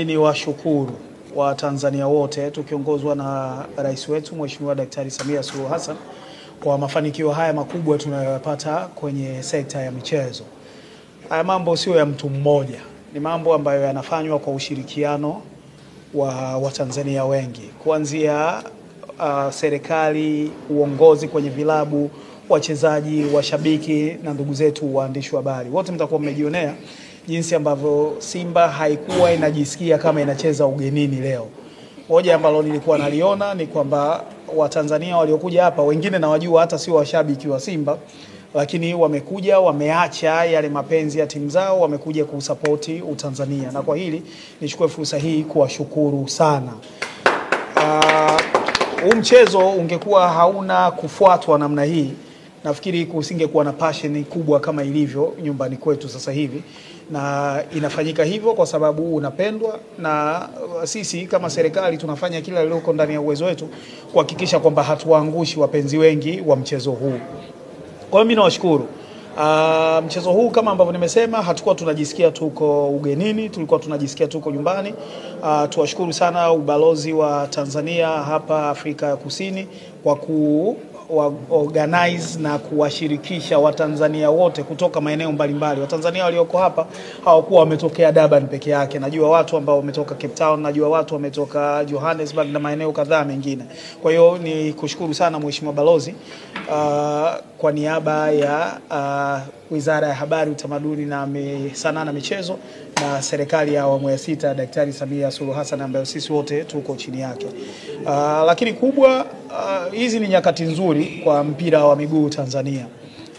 Ni washukuru wa Tanzania wote tukiongozwa na rais wetu Mheshimiwa Daktari Samia Suluhu Hassan kwa mafanikio haya makubwa tunayopata kwenye sekta ya michezo. Haya mambo sio ya mtu mmoja, ni mambo ambayo yanafanywa kwa ushirikiano wa Tanzania wengi, kuanzia serikali, uongozi kwenye vilabu, wachezaji, washabiki na ndugu zetu waandishi wa habari. Wote mtakuwa mmejionea jinsi ambavyo Simba haikuwa inajisikia kama inacheza ugenini leo. Moja ambalo nilikuwa naliona ni kwamba Watanzania waliokuja hapa, wengine na wajua hata sio washabiki wa Simba, lakini wamekuja, wameacha yale mapenzi ya timu zao, wamekuja kusapoti Utanzania. Na kwa hili nichukue fursa hii kuwashukuru sana. Huu mchezo ungekuwa hauna kufuatwa namna hii, nafikiri kusingekuwa na passion kubwa kama ilivyo nyumbani kwetu sasa hivi, na inafanyika hivyo kwa sababu unapendwa, na sisi kama serikali tunafanya kila lililo ndani ya uwezo wetu kuhakikisha kwamba hatuwaangushi wapenzi wengi wa mchezo huu. Kwa hiyo mimi nawashukuru. Mchezo huu kama ambavyo nimesema, hatakuwa tunajisikia tuko ugenini, tulikuwa tunajisikia tuko nyumbani. Tuwashukuru sana ubalozi wa Tanzania hapa Afrika ya Kusini kwa organize na kuwashirikisha Watanzania wote kutoka maeneo mbalimbali. Watanzania walioko hapa hawakuwa wametokea Durban peke yake. Najua watu ambao wametoka Cape Town, najua watu wametoka Johannesburg na maeneo kadhaa mengine. Kwa hiyo ni kushukuru sana Mheshimiwa Balozi kwa niaba ya Wizara ya Habari, Utamaduni na Sanaa na Michezo na serikali ya awamu ya 6 Daktari Samia Suluhu Hassan ambaye sisi wote tuko chini yake. Lakini kubwa, hizi ni nyakati nzuri kwa mpira wa miguu Tanzania.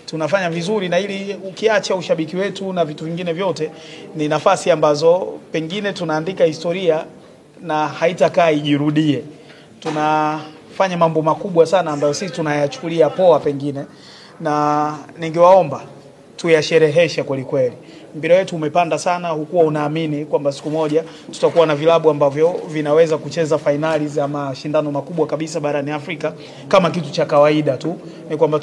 Tunafanya vizuri, na ili ukiacha ushabiki wetu na vitu vingine vyote, ni nafasi ambazo pengine tunaandika historia na haitakaa ijirudie. Tunafanya mambo makubwa sana ambayo sisi tunayachukulia poa pengine, na ningewaomba tuyashereheshe kweli kweli. Mpira wetu umepanda sana, hukuwa unaamini kwamba siku moja tutakuwa na vilabu ambavyo vinaweza kucheza finali za mashindano makubwa kabisa barani Afrika kama kitu cha kawaida tu. Ni kwamba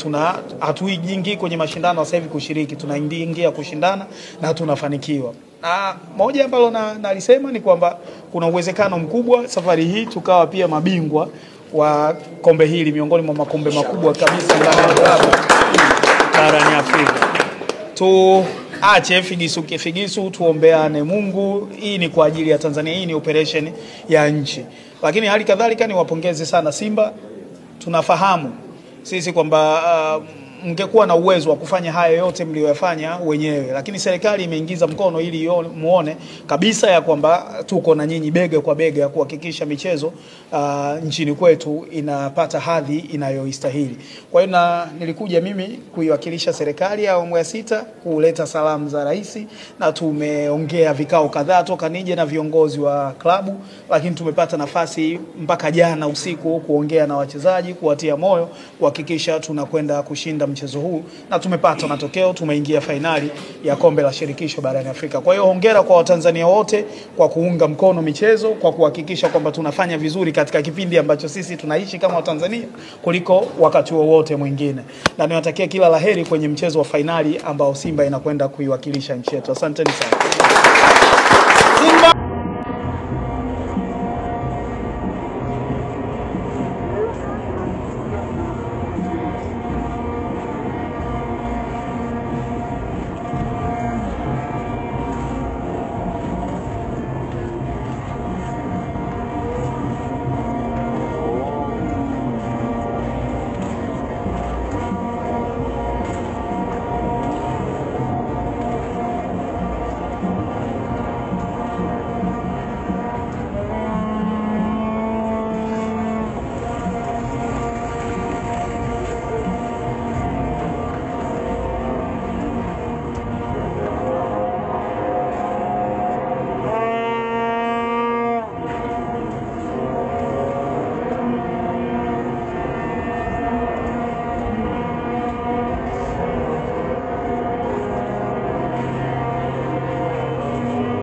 hatuingi kwenye mashindano sasa hivi kushiriki, tunaingia kushindana na tunafanikiwa. Na moja ambalo nalisema ni kwamba kuna uwezekano mkubwa safari hii tukawa pia mabingwa wa kombe hili, miongoni mwa makombe makubwa kabisa ndani ya klabu barani Afrika. Tuache figisu, tuombeane Mungu. Hii ni kwa ajili ya Tanzania, hii ni operation ya nchi. Lakini hali kadhalika ni wapongeze sana Simba. Tunafahamu sisi kwamba mngekuwa na uwezo wa kufanya haya yote mlioyafanya wenyewe, lakini serikali imeingiza mkono ili muone kabisa ya kwamba tuko na nyinyi bega kwa bega kuhakikisha michezo nchini kwetu inapata hadhi inayoistahili. Kwa hiyo nilikuja mimi kuiwakilisha serikali ya awamu ya 6 kuleta salamu za rais, na tumeongea vikao kadhaa toka nije na viongozi wa klabu, lakini tumepata nafasi mpaka jana usiku kuongea na wachezaji, kuwatia moyo kuhakikisha tunakwenda kushinda mchezo huu, na tumepata matokeo, tumeingia finali ya kombe la shirikisho barani Afrika. Kwa hiyo hongera kwa Watanzania wote kwa kuunga mkono michezo, kwa kuhakikisha kwamba tunafanya vizuri katika kipindi ambacho sisi tunaishi kama Watanzania kuliko wakati wowote mwingine. Na niwatakia kila laheri kwenye mchezo wa finali ambao Simba inakwenda kuiwakilisha nchi yetu. Asanteni sana.